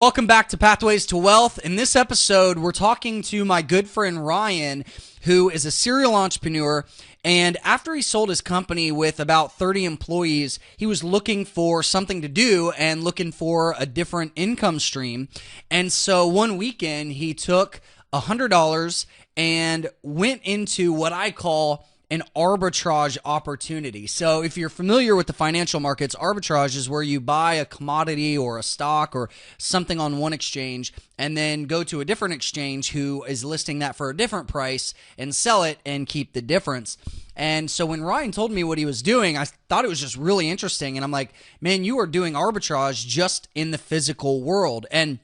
Welcome back to Pathways to Wealth. In this episode, we're talking to my good friend Ryan, who is a serial entrepreneur. And after he sold his company with about 30 employees, he was looking for something to do and looking for a different income stream. And so one weekend, he took $100 and went into what I call an arbitrage opportunity. So if you're familiar with the financial markets, arbitrage is where you buy a commodity or a stock or something on one exchange and then go to a different exchange who is listing that for a different price and sell it and keep the difference. And so when Ryan told me what he was doing, I thought it was just really interesting. And I'm like, man, you are doing arbitrage just in the physical world. And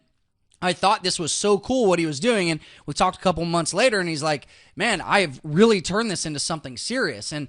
I thought this was so cool what he was doing. And we talked a couple months later and he's like, man, I have really turned this into something serious. And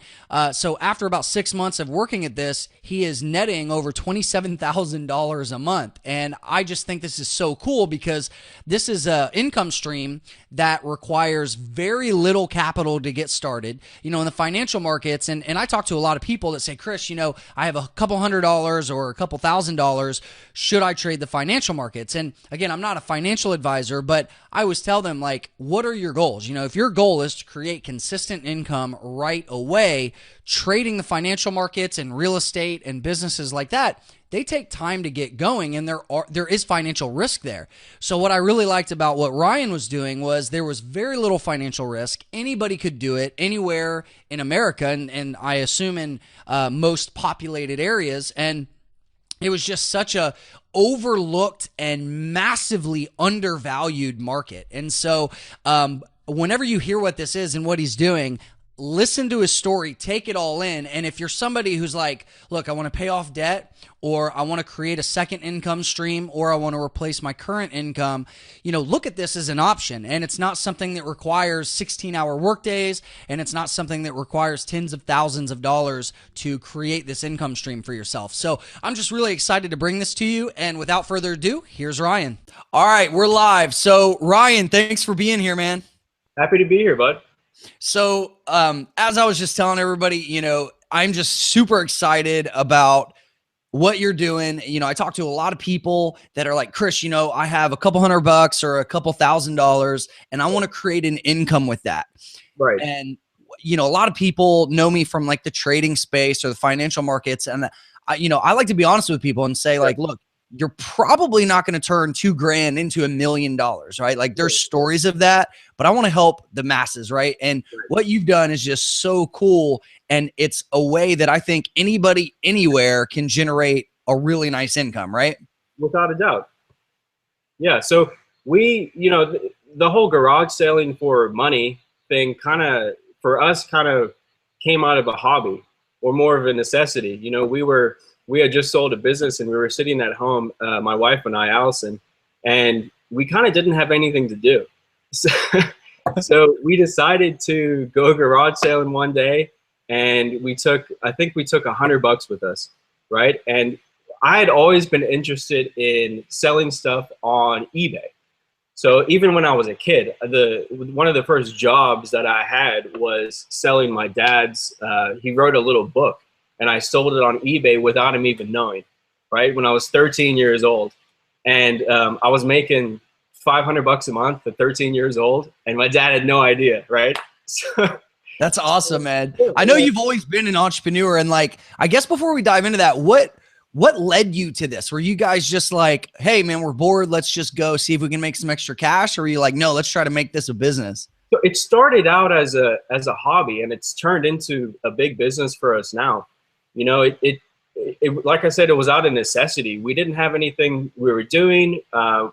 so after about 6 months of working at this, he is netting over $27,000 a month. And I just think this is so cool because this is an income stream that requires very little capital to get started. You know, in the financial markets, and I talk to a lot of people that say, Chris, you know, I have a couple $100 or a couple $1,000. Should I trade the financial markets? And again, I'm not a financial advisor, but I always tell them, like, what are your goals? You know, if your goal is to create consistent income right away, trading the financial markets and real estate and businesses like that, they take time to get going, and there is financial risk there. So what I really liked about what Ryan was doing was there was very little financial risk. Anybody could do it anywhere in America, and I assume in most populated areas. And it was just such a overlooked and massively undervalued market. And so whenever you hear what this is and what he's doing, listen to his story, take it all in. And if you're somebody who's like, look, I want to pay off debt, or I want to create a second income stream, or I want to replace my current income, you know, look at this as an option. And it's not something that requires 16-hour workdays, and it's not something that requires tens of thousands of dollars to create this income stream for yourself. So I'm just really excited to bring this to you. And without further ado, here's Ryan. All right, we're live. So Ryan, thanks for being here, man. Happy to be here, bud. So as I was just telling everybody, you know, I'm just super excited about what you're doing. You know, I talk to a lot of people that are like, Chris, you know, I have a couple $100 or a couple $1,000 and I want to create an income with that. Right. And, you know, a lot of people know me from like the trading space or the financial markets. And I like to be honest with people and say, like, look, you're probably not going to turn $2,000 into $1 million, right? Like, there's stories of that, but I want to help the masses, right? And what you've done is just so cool. And it's a way that I think anybody anywhere can generate a really nice income, right? Without a doubt. Yeah. So the whole garage selling for money thing for us came out of a hobby or more of a necessity. You know, we had just sold a business and we were sitting at home, my wife and I, Allison, and we kind of didn't have anything to do. So we decided to go garage sailing one day, and I think we took $100 with us, right? And I had always been interested in selling stuff on eBay. So even when I was a kid, one of the first jobs that I had was selling my dad's, he wrote a little book, and I sold it on eBay without him even knowing, right? When I was 13 years old. And I was making $500 a month at 13 years old, and my dad had no idea, right? So, that's awesome, man. I know you've always been an entrepreneur, and like, I guess before we dive into that, what led you to this? Were you guys just like, hey man, we're bored, let's just go see if we can make some extra cash? Or were you like, no, let's try to make this a business? So it started out as a hobby, and it's turned into a big business for us now. You know, it like I said, it was out of necessity. We didn't have anything we were doing.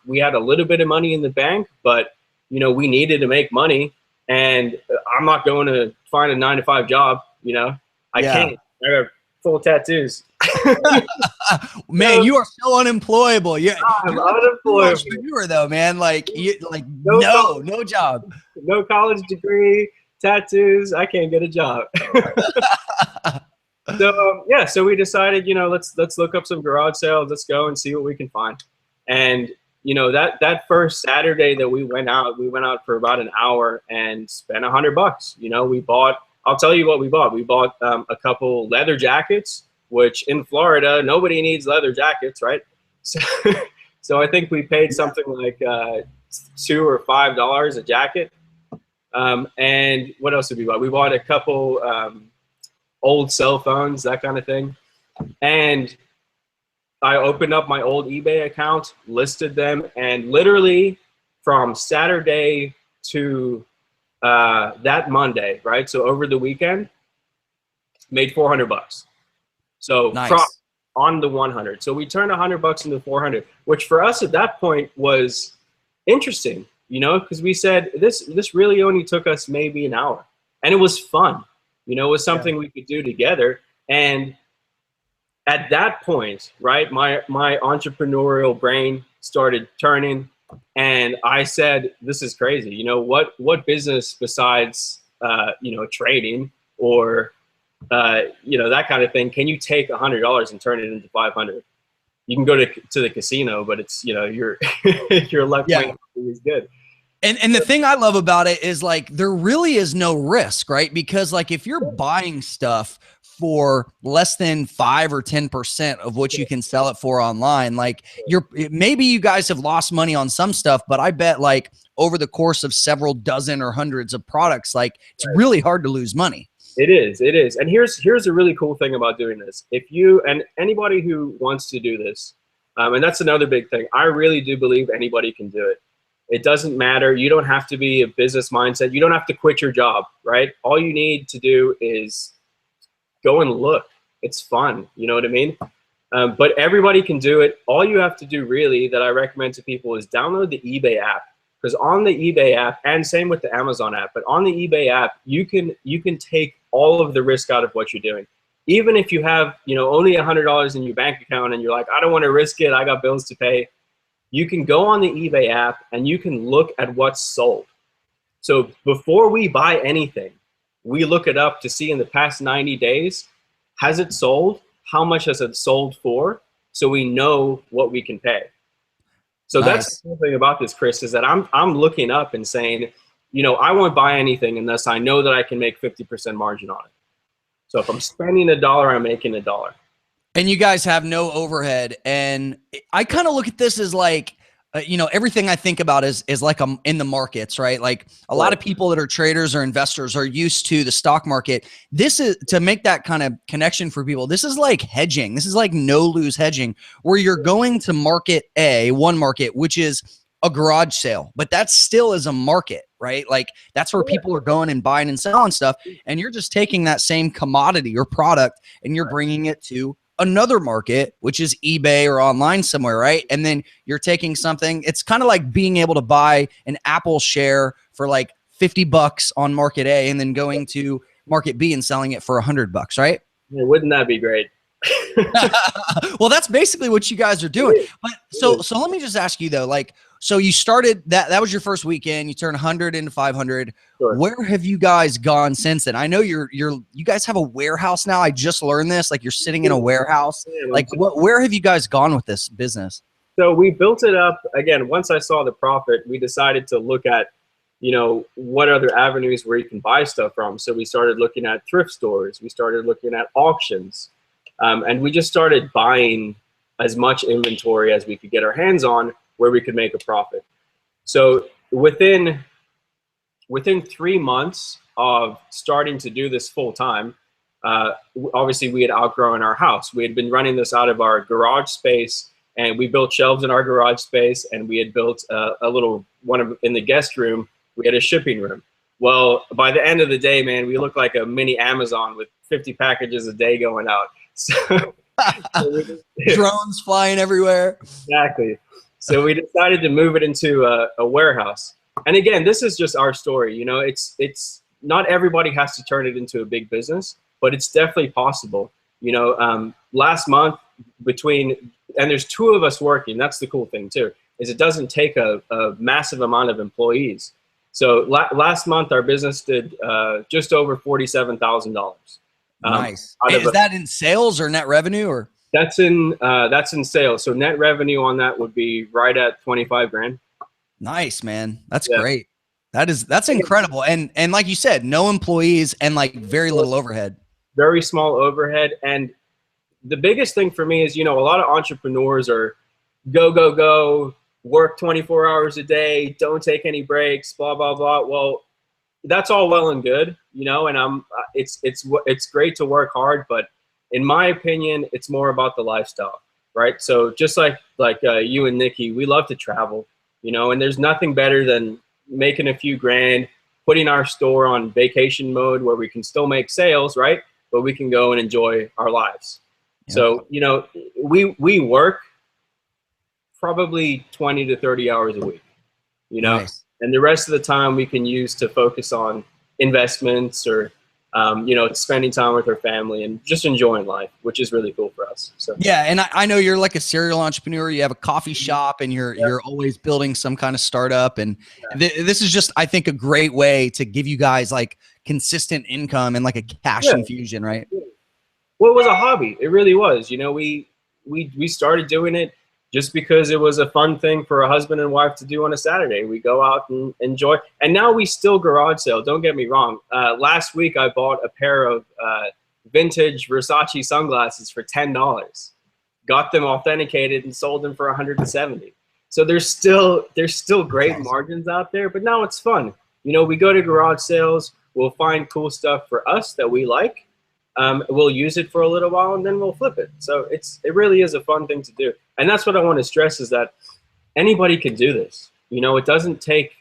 We had a little bit of money in the bank, but, you know, we needed to make money. And I'm not going to find a 9-to-5 job. You know, I can't. I got full tattoos. Man, you are so unemployable. You're unemployable. An entrepreneur though, man. Like, no job. No college degree, tattoos. I can't get a job. So we decided, you know, let's look up some garage sales. Let's go and see what we can find. And, you know, that first Saturday that we went out for about an hour and spent $100. You know, I'll tell you what we bought. We bought a couple leather jackets, which in Florida, nobody needs leather jackets, right? So So I think we paid something like $2 or $5 a jacket. And what else did we buy? We bought a couple old cell phones, that kind of thing. And I opened up my old eBay account, listed them, and literally from Saturday to that Monday, right? So over the weekend, made $400. So Nice. from on the 100. So we turned $100 into 400, which for us at that point was interesting, you know, because we said this really only took us maybe an hour, and it was fun. You know, it was something we could do together. And at that point, right, my entrepreneurial brain started turning, and I said, this is crazy. You know, what business besides you know, trading or you know, that kind of thing, can you take $100 and turn it into 500? You can go to the casino, but it's, you know, your your luck might be as good. And the thing I love about it is like there really is no risk, right? Because like if you're buying stuff for less than 5 or 10% of what you can sell it for online, like maybe you guys have lost money on some stuff, but I bet like over the course of several dozen or hundreds of products, like it's really hard to lose money. It is. And here's a really cool thing about doing this. If you, and anybody who wants to do this, and that's another big thing, I really do believe anybody can do it. It doesn't matter. You don't have to be a business mindset. You don't have to quit your job, right? All you need to do is go and look. It's fun. You know what I mean? But everybody can do it. All you have to do really that I recommend to people is download the eBay app. Because on the eBay app, and same with the Amazon app, but on the eBay app, you can take all of the risk out of what you're doing. Even if you have, you know, only $100 in your bank account and you're like, I don't want to risk it, I got bills to pay. You can go on the eBay app and you can look at what's sold. So before we buy anything, we look it up to see in the past 90 days, has it sold? How much has it sold for? So we know what we can pay. So that's the cool thing about this, Chris, is that I'm looking up and saying, you know, I won't buy anything unless I know that I can make 50% margin on it. So if I'm spending $1, I'm making $1. And you guys have no overhead. And I kind of look at this as like, you know, everything I think about is like I'm in the markets, right? Like a lot of people that are traders or investors are used to the stock market. This is, to make that kind of connection for people, this is like hedging. This is like no lose hedging, where you're going to market one market, which is a garage sale, but that still is a market, right? Like that's where people are going and buying and selling stuff. And you're just taking that same commodity or product and you're bringing it to another market, which is eBay or online somewhere, right? And then you're taking something, it's kind of like being able to buy an Apple share for like $50 on market A and then going to market B and selling it for $100, right? Yeah, wouldn't that be great? Well, that's basically what you guys are doing. But so let me just ask you though, like, so you started that was your first weekend, you turned 100 into 500. Sure. Where have you guys gone since then? I know you guys have a warehouse now. I just learned this, like you're sitting in a warehouse. Like where have you guys gone with this business? So we built it up again. Once I saw the profit, we decided to look at, you know, what other avenues where you can buy stuff from. So we started looking at thrift stores. We started looking at auctions. And we just started buying as much inventory as we could get our hands on where we could make a profit. So within 3 months of starting to do this full time, obviously we had outgrown our house. We had been running this out of our garage space, and we built shelves in our garage space, and we had built a little in the guest room. We had a shipping room. Well, by the end of the day, man, we looked like a mini Amazon with 50 packages a day going out. So drones flying everywhere. Exactly. So we decided to move it into a warehouse. And again, this is just our story. You know, it's not everybody has to turn it into a big business, but it's definitely possible. You know, last month and there's 2 of us working. That's the cool thing too, is it doesn't take a massive amount of employees. So last month our business did just over $47,000. Nice. Is that in sales or net revenue, or? That's in sales. So net revenue on that would be right at 25 grand. Nice, man. That's great. That's incredible. And like you said, no employees and like very little overhead. Very small overhead. And the biggest thing for me is, you know, a lot of entrepreneurs are, go, go, go, work 24 hours a day, don't take any breaks, blah, blah, blah. Well, that's all well and good, you know, and it's great to work hard, but in my opinion, it's more about the lifestyle, right? So just like you and Nikki, we love to travel, you know, and there's nothing better than making a few grand, putting our store on vacation mode where we can still make sales, right? But we can go and enjoy our lives. Yeah. So, you know, we work probably 20 to 30 hours a week, you know, Nice. and the rest of the time we can use to focus on investments or, you know, spending time with our family and just enjoying life, which is really cool for us. So Yeah, and I know you're like a serial entrepreneur. You have a coffee shop, and you're always building some kind of startup. And this is just, I think, a great way to give you guys like consistent income and like a cash infusion, right? Well, it was a hobby. It really was. You know, we started doing it just because it was a fun thing for a husband and wife to do on a Saturday. We go out and enjoy. And now we still garage sale. Don't get me wrong. Last week I bought a pair of vintage Versace sunglasses for $10. Got them authenticated and sold them for 170. So there's still great margins out there. But now it's fun. You know, we go to garage sales. We'll find cool stuff for us that we like. We'll use it for a little while and then we'll flip it. So it really is a fun thing to do. And that's what I want to stress is that anybody can do this. You know, it doesn't take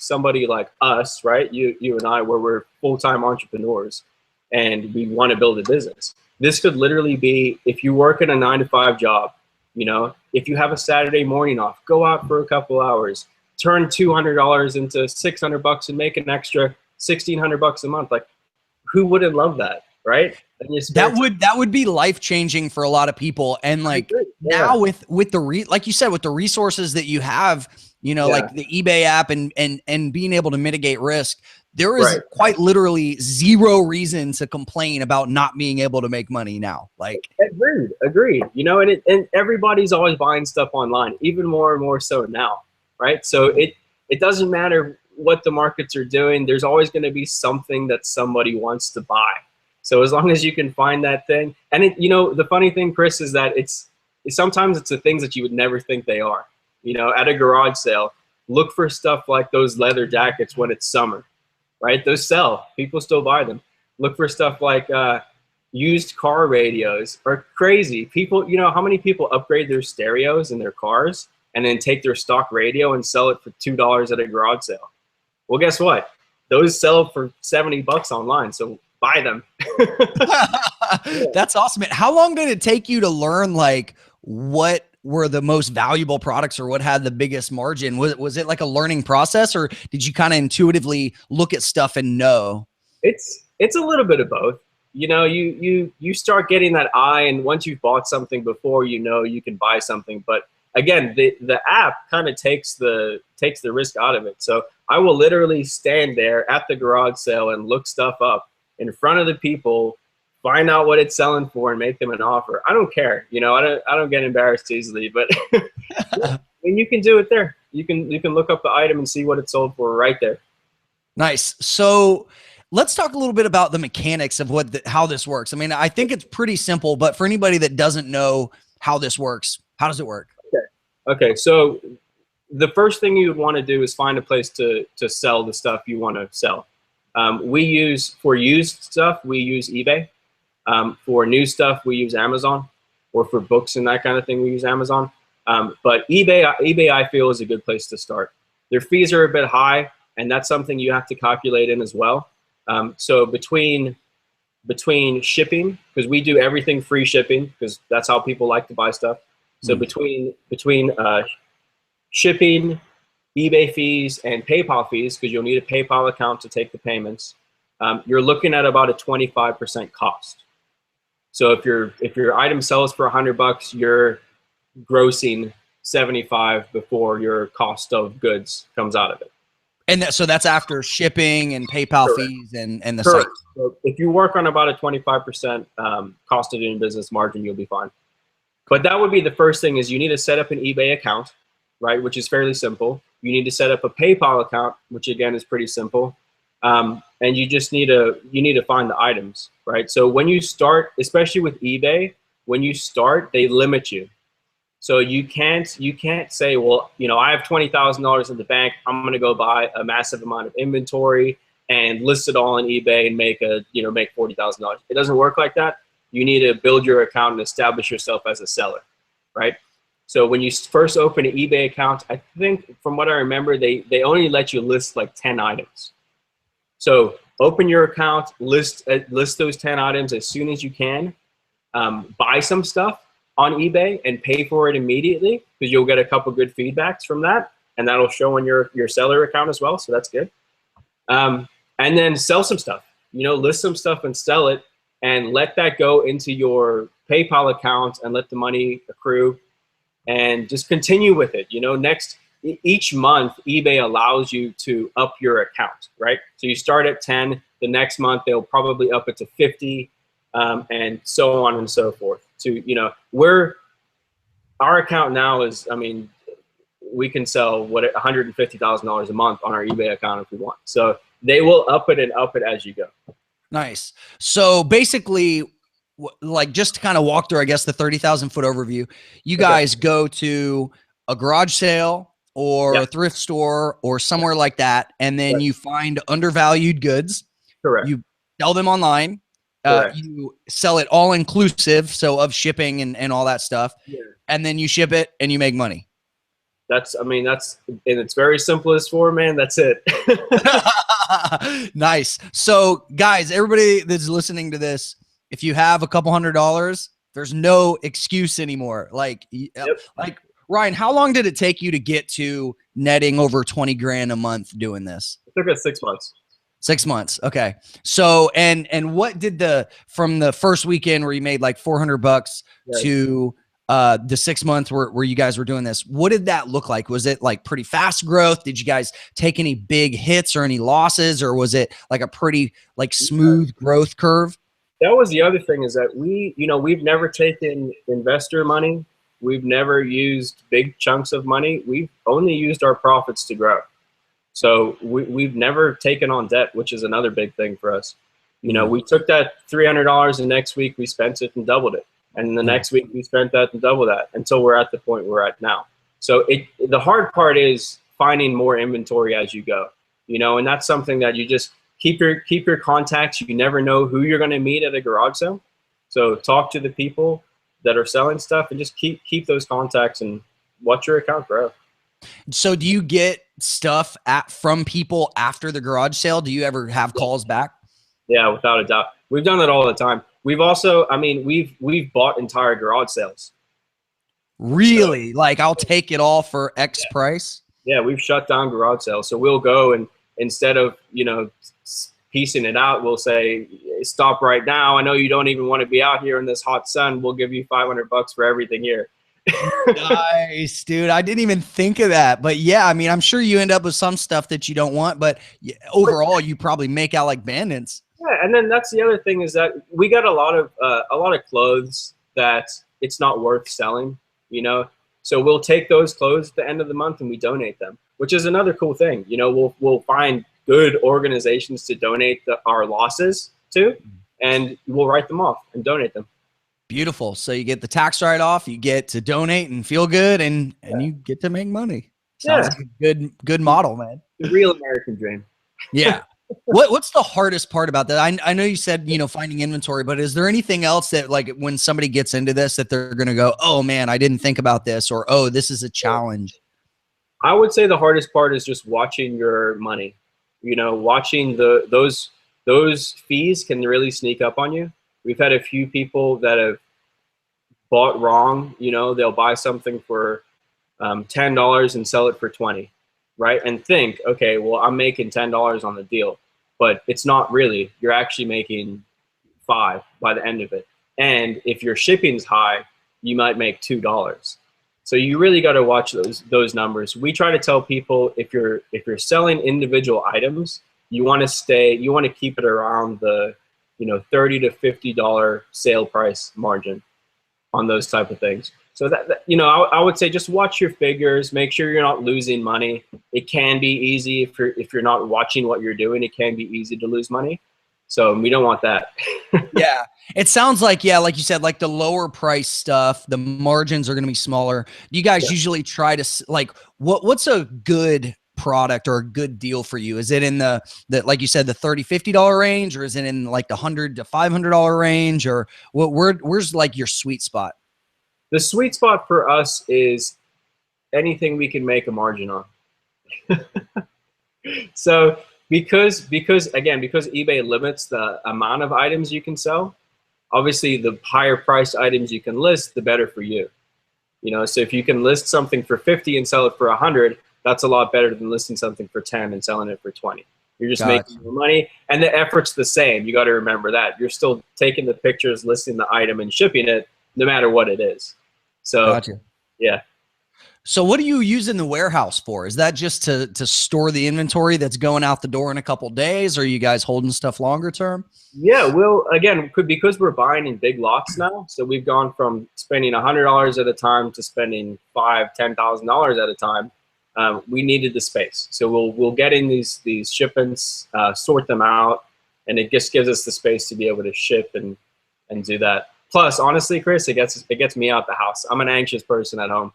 somebody like us, right? You and I, where we're full-time entrepreneurs and we want to build a business. This could literally be if you work in a 9-to-5 job, you know, if you have a Saturday morning off, go out for a couple hours, turn $200 into $600 and make an extra $1,600 a month. Like, who wouldn't love that, right? That would be life-changing for a lot of people. And like now with like you said, with the resources that you have, you know, like the eBay app and being able to mitigate risk, there is quite literally zero reason to complain about not being able to make money now. Like agreed. You know, and everybody's always buying stuff online, even more and more so now, right? So it doesn't matter what the markets are doing. There's always going to be something that somebody wants to buy. So as long as you can find that thing, and you know, the funny thing, Chris, is that sometimes it's the things that you would never think they are. You know, at a garage sale, look for stuff like those leather jackets when it's summer, right? Those sell. People still buy them. Look for stuff like used car radios are crazy. People, you know, how many people upgrade their stereos in their cars and then take their stock radio and sell it for $2 at a garage sale? Well, guess what? Those sell for $70 online. So buy them. That's awesome. How long did it take you to learn like what were the most valuable products or what had the biggest margin? Was it like a learning process, or did you kind of intuitively look at stuff and know? It's a little bit of both. You know, you start getting that eye, and once you've bought something before, you know you can buy something. But again, the app kind of takes the risk out of it. So I will literally stand there at the garage sale and look stuff up in front of the people, find out what it's selling for, and make them an offer. I don't care, you know. I don't get embarrassed easily, but when you can do it there, you can look up the item and see what it's sold for right there. Nice. So let's talk a little bit about the mechanics of how this works. I mean, I think it's pretty simple, but for anybody that doesn't know how this works, how does it work? Okay. So the first thing you would want to do is find a place to sell the stuff you want to sell. For used stuff, we use eBay. For new stuff, we use Amazon, or for books and that kind of thing, we use Amazon. But eBay, I feel, is a good place to start. Their fees are a bit high, and that's something you have to calculate in as well. So between shipping, because we do everything free shipping, because that's how people like to buy stuff. So between shipping, eBay fees, and PayPal fees, because you'll need a PayPal account to take the payments, you're looking at about a 25% cost. So if your item sells for $100, you're grossing 75 before your cost of goods comes out of it. And so that's after shipping and PayPal fees and the Correct. site. So if you work on about a 25% cost of doing business margin, you'll be fine. But that would be the first thing, is you need to set up an eBay account, right, which is fairly simple. You need to set up a PayPal account, which again is pretty simple. And you just need to find the items, right? So when you start, especially with eBay, when you start, they limit you. So you can't say, well, I have $20,000 in the bank. I'm going to go buy a massive amount of inventory and list it all on eBay and make $40,000. It doesn't work like that. You need to build your account and establish yourself as a seller, right? So when you first open an eBay account, I think from what I remember, they only let you list like 10 items. So open your account, list those 10 items as soon as you can. Buy some stuff on eBay and pay for it immediately, because you'll get a couple good feedbacks from that, and that'll show on your seller account as well. So that's good. And then sell some stuff. List some stuff and sell it, and let that go into your PayPal account and let the money accrue, and just continue with it. Each month eBay allows you to up your account, right? So you start at 10, the next month they'll probably up it to 50, and so on and so forth. Our account now is, we can sell $150,000 a month on our eBay account if we want. So they will up it and up it as you go. Nice. So basically, like, just to kind of walk through, I guess, the 30,000 foot overview, you guys go to a garage sale or a thrift store or somewhere like that, and then you find undervalued goods. Correct. You sell them online. You sell it all inclusive, so of shipping and all that stuff. Yeah. And then you ship it and you make money. That's in its very simplest form, man. That's it. Nice. So guys, everybody that's listening to this, if you have a couple $100, there's no excuse anymore. Like Ryan, how long did it take you to get to netting over 20 grand a month doing this? It took us 6 months. 6 months. Okay. So, and what did from the first weekend where you made like $400 to the 6 months where you guys were doing this, what did that look like? Was it like pretty fast growth? Did you guys take any big hits or any losses, or was it like a pretty like smooth growth curve? That was the other thing, is that we've never taken investor money. We've never used big chunks of money. We've only used our profits to grow. So we've never taken on debt, which is another big thing for us. We took that $300 and next week we spent it and doubled it. And the next week we spent that and double that, until we're at the point we're at now. So the hard part is finding more inventory as you go, and that's something that you just keep your contacts. You never know who you're going to meet at a garage sale. So talk to the people that are selling stuff and just keep those contacts and watch your account grow. So do you get stuff from people after the garage sale? Do you ever have calls back? Yeah, without a doubt. We've done that all the time. We've also, we've bought entire garage sales. Really? So, like, I'll take it all for X price? Yeah, we've shut down garage sales. So we'll go, and instead of, piecing it out, we'll say, stop right now. I know you don't even want to be out here in this hot sun. We'll give you $500 for everything here. Nice, dude. I didn't even think of that. But yeah, I'm sure you end up with some stuff that you don't want, but overall you probably make out like bandits. Yeah, and then that's the other thing, is that we got a lot of clothes that it's not worth selling, So we'll take those clothes at the end of the month and we donate them, which is another cool thing. We'll find good organizations to donate our losses to, and we'll write them off and donate them. Beautiful. So you get the tax write-off, you get to donate and feel good, and you get to make money. Sounds like a good model, man. The real American dream. Yeah. What's the hardest part about that? I know you said, finding inventory, but is there anything else that, like, when somebody gets into this, that they're going to go, oh man, I didn't think about this, or, oh, this is a challenge? I would say the hardest part is just watching your money. Watching those fees can really sneak up on you. We've had a few people that have bought wrong. They'll buy something for $10 and sell it for $20, right? And think, okay, well, I'm making $10 on the deal, but it's not really. You're actually making $5 by the end of it. And if your shipping's high, you might make $2. So you really got to watch those numbers. We try to tell people, if you're selling individual items, you want to keep it around the $30 to $50 sale price margin on those type of things. So that I would say, just watch your figures, make sure you're not losing money. It can be easy if you're not watching what you're doing. It can be easy to lose money. So we don't want that. Yeah. It sounds like, yeah, like you said, like the lower price stuff, the margins are going to be smaller. You guys Yeah. usually try to like what's a good product or a good deal for you? Is it in the like you said, the $30-$50 range, or is it in like the $100 to $500 range, or where's like your sweet spot? The sweet spot for us is anything we can make a margin on. So because again, because eBay limits the amount of items you can sell, obviously the higher priced items you can list, the better for you. You know, so if you can list something for 50 and sell it for 100, that's a lot better than listing something for 10 and selling it for 20. You're just Gotcha. making more money, and the effort's the same. You got to remember that. You're still taking the pictures, listing the item, and shipping it, no matter what it is. So, Gotcha. yeah. So what do you use in the warehouse for? Is that just to store the inventory that's going out the door in a couple days, or are you guys holding stuff longer term? Yeah, well, again, because we're buying in big lots now, so we've gone from spending $100 at a time to spending $5,000-$10,000 at a time. We needed the space, so we'll get in these shipments, sort them out, and it just gives us the space to be able to ship and do that. Plus, honestly, Chris, it gets me out the house. I'm an anxious person at home.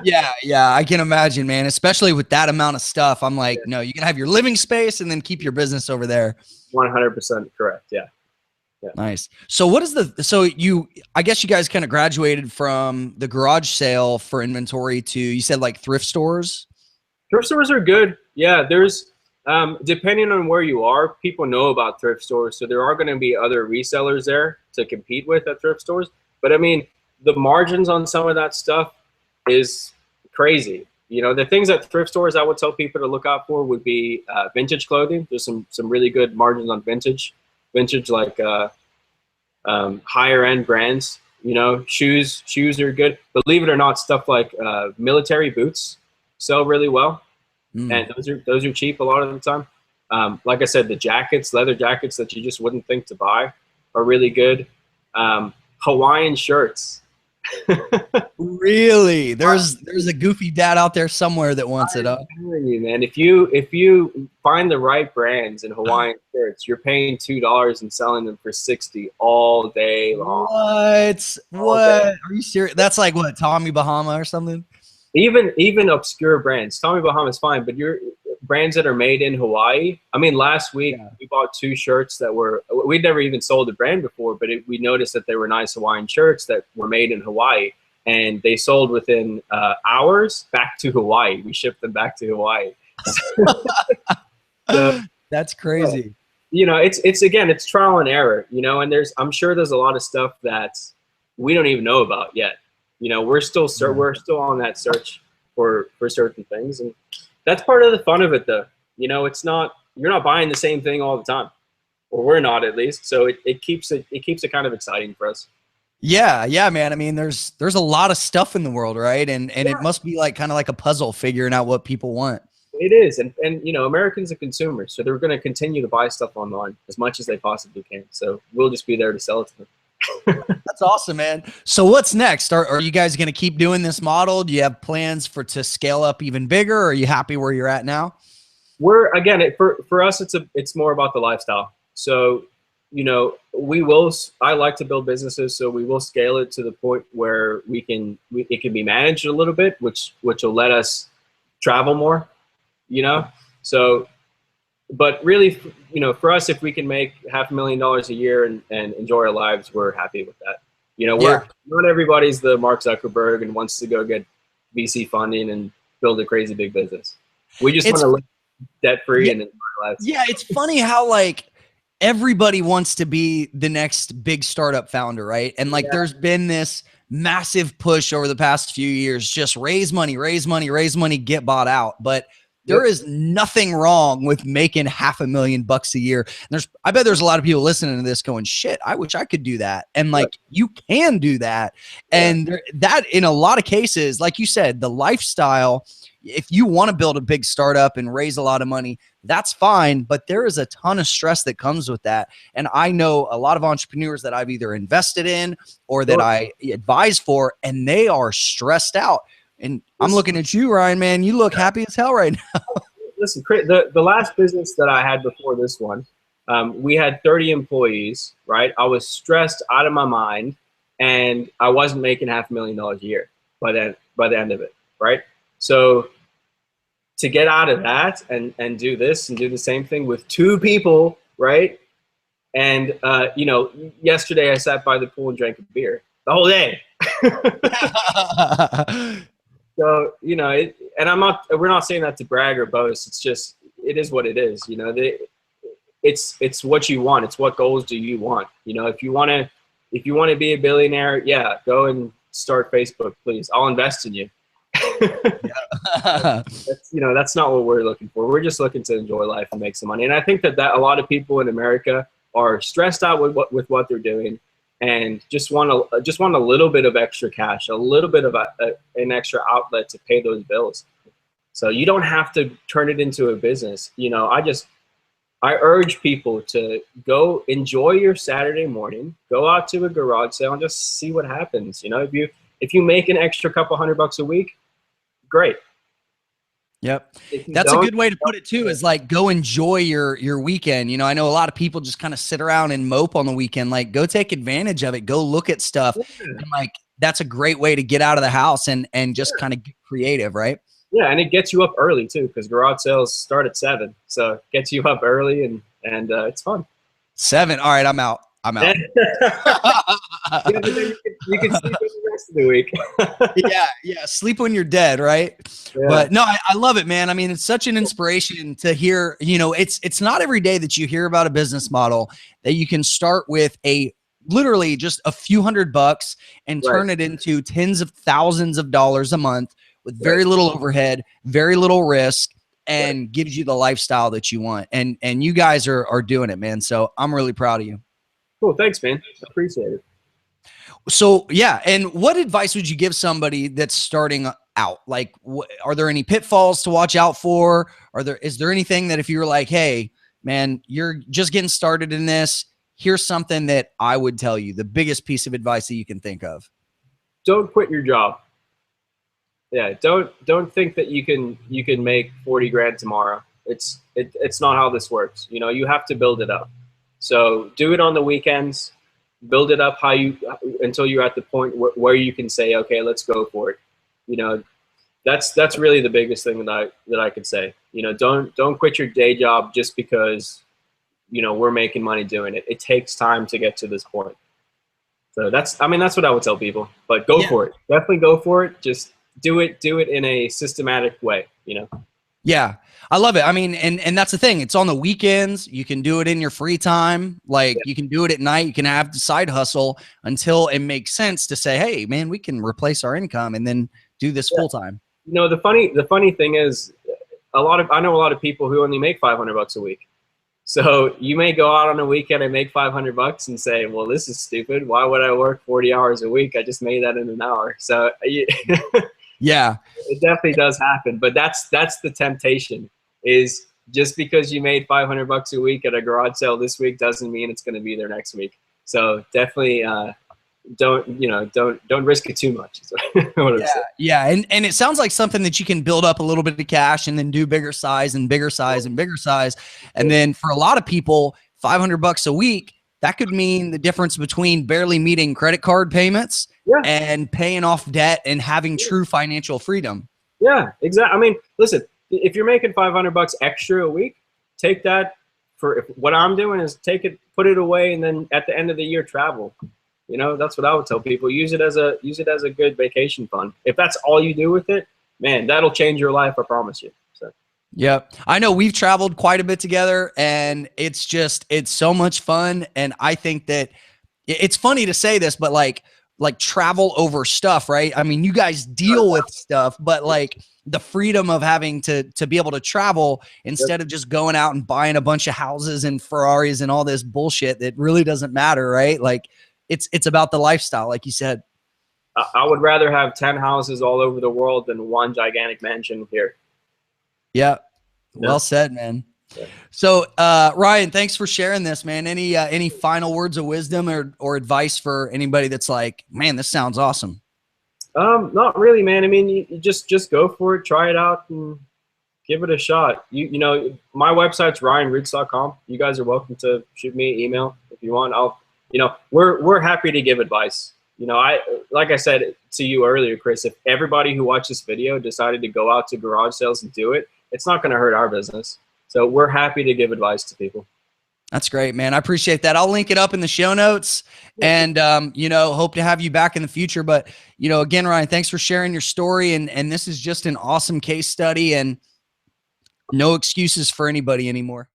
Yeah, I can imagine, man. Especially with that amount of stuff, I'm like, no, you can have your living space and then keep your business over there. 100% correct. Yeah. Yeah. Nice. So what is I guess you guys kind of graduated from the garage sale for inventory to, you said like thrift stores? Thrift stores are good. Yeah, there's depending on where you are, people know about thrift stores, so there are going to be other resellers there to compete with at thrift stores. But I mean, the margins on some of that stuff is crazy. You know, the things at thrift stores I would tell people to look out for would be vintage clothing. There's some really good margins on vintage like higher end brands. You know, shoes are good. Believe it or not, stuff like military boots sell really well, and those are cheap a lot of the time. Like I said, the jackets, leather jackets that you just wouldn't think to buy, are really good. Hawaiian shirts. Really? There's a goofy dad out there somewhere that wants it up. I'm telling you, man, if you find the right brands in Hawaiian shirts, you're paying $2 and selling them for 60 all day long. What? Are you serious? That's like what, Tommy Bahama or something? Even obscure brands. Tommy Bahama is fine, but your brands that are made in Hawaii. I mean, last week we bought 2 shirts that we'd never even sold the brand before, but we noticed that they were nice Hawaiian shirts that were made in Hawaii, and they sold within hours back to Hawaii. We shipped them back to Hawaii. So, that's crazy. You know, it's trial and error. You know, and I'm sure there's a lot of stuff that we don't even know about yet. You know, we're still on that search for certain things, and that's part of the fun of it, though. You know, you're not buying the same thing all the time, or we're not, at least. So it keeps it kind of exciting for us. Yeah, man. I mean, there's a lot of stuff in the world, right? And it must be like kind of like a puzzle figuring out what people want. It is, and you know, Americans are consumers, so they're going to continue to buy stuff online as much as they possibly can. So we'll just be there to sell it to them. That's awesome, man. So what's next? Are you guys going to keep doing this model? Do you have plans to scale up even bigger? Or are you happy where you're at now? For us, it's more about the lifestyle. So, you know, I like to build businesses, so we will scale it to the point where it can be managed a little bit, which will let us travel more, you know? So, but really, you know, for us, if we can make $500,000 a year and enjoy our lives, we're happy with that. You know, not everybody's the Mark Zuckerberg and wants to go get VC funding and build a crazy big business. We just want to live debt free and enjoy our lives. Yeah, it's funny how like everybody wants to be the next big startup founder, right? And like there's been this massive push over the past few years, just raise money, get bought out. But there is nothing wrong with making $500,000 a year. And I bet there's a lot of people listening to this going, shit, I wish I could do that. And like, you can do that. And that in a lot of cases, like you said, the lifestyle, if you want to build a big startup and raise a lot of money, that's fine. But there is a ton of stress that comes with that. And I know a lot of entrepreneurs that I've either invested in or that I advise for, and they are stressed out. And I'm looking at you, Ryan, man. You look happy as hell right now. Listen, the last business that I had before this one, We had 30 employees, right? I was stressed out of my mind, and I wasn't making $500,000 a year by the end of it, right? So to get out of that and do this and do the same thing with 2 people, right? And yesterday I sat by the pool and drank a beer the whole day. So we're not saying that to brag or boast. It's just, it is what it is. It's what you want. It's what goals do you want? If you want to be a billionaire, yeah, go and start Facebook, please. I'll invest in you. That's not what we're looking for. We're just looking to enjoy life and make some money. And I think that a lot of people in America are stressed out with what they're doing, and just want a little bit of extra cash, a little bit of an extra outlet to pay those bills. So you don't have to turn it into a business. I urge people to go enjoy your Saturday morning, go out to a garage sale and just see what happens. If you make an extra couple $100 a week, great. Yep. That's a good way to put it too, is like, go enjoy your weekend. I know a lot of people just kind of sit around and mope on the weekend. Like, go take advantage of it. Go look at stuff. Yeah. And like, that's a great way to get out of the house and just kind of get creative, right? Yeah. And it gets you up early too, because garage sales start at 7. So it gets you up early and it's fun. 7. All right. I'm out. You can sleep in the rest of the week. Yeah. Sleep when you're dead, right? Yeah. But no, I love it, man. I mean, it's such an inspiration to hear. It's not every day that you hear about a business model that you can start with literally just a few $100 and turn it into tens of thousands of dollars a month with very little overhead, very little risk, and gives you the lifestyle that you want. And you guys are doing it, man. So I'm really proud of you. Cool. Thanks, man. Appreciate it. So, yeah. And what advice would you give somebody that's starting out? Like, are there any pitfalls to watch out for? Is there anything that if you're like, hey, man, you're just getting started in this, here's something that I would tell you, the biggest piece of advice that you can think of? Don't quit your job. Yeah. Don't think that you can make 40 grand tomorrow. It's not how this works. You have to build it up. So do it on the weekends, build it up until you're at the point where you can say, okay, let's go for it. That's really the biggest thing that I could say. Don't quit your day job just because, we're making money doing it. It takes time to get to this point. So that's what I would tell people, but go for it. Definitely go for it. Just do it in a systematic way, Yeah, I love it. I mean, and that's the thing. It's on the weekends. You can do it in your free time. Like you can do it at night. You can have the side hustle until it makes sense to say, hey, man, we can replace our income and then do this full time. The funny thing is, I know a lot of people who only make $500 a week. So you may go out on a weekend and make $500 and say, well, this is stupid. Why would I work 40 hours a week? I just made that in an hour. So yeah, it definitely does happen. But that's the temptation, is just because you made $500 a week at a garage sale this week doesn't mean it's going to be there next week. So definitely don't risk it too much. Yeah. And it sounds like something that you can build up a little bit of cash and then do bigger size and bigger size and bigger size. And then for a lot of people, $500 a week, that could mean the difference between barely meeting credit card payments and paying off debt and having true financial freedom. Yeah, exactly. I mean, listen, if you're making $500 extra a week, take that. What I'm doing is take it, put it away, and then at the end of the year, travel. That's what I would tell people. Use it as a good vacation fund. If that's all you do with it, man, that'll change your life. I promise you. So. Yep. I know we've traveled quite a bit together, and it's so much fun. And I think that it's funny to say this, but like travel over stuff, right? I mean, you guys deal with stuff, but like the freedom of having to be able to travel instead of just going out and buying a bunch of houses and Ferraris and all this bullshit that really doesn't matter, right? Like, it's about the lifestyle, like you said. I would rather have 10 houses all over the world than one gigantic mansion here. Yeah. Well said, man. Yeah. So, Ryan, thanks for sharing this, man. Any final words of wisdom or advice for anybody that's like, man, this sounds awesome? Not really, man. I mean, you just go for it, try it out, and give it a shot. You know, my website's ryanroots.com. You guys are welcome to shoot me an email if you want. We're happy to give advice. You know, like I said to you earlier, Chris, if everybody who watched this video decided to go out to garage sales and do it, it's not going to hurt our business. So we're happy to give advice to people. That's great, man. I appreciate that. I'll link it up in the show notes, and hope to have you back in the future. But again, Ryan, thanks for sharing your story, and this is just an awesome case study, and no excuses for anybody anymore.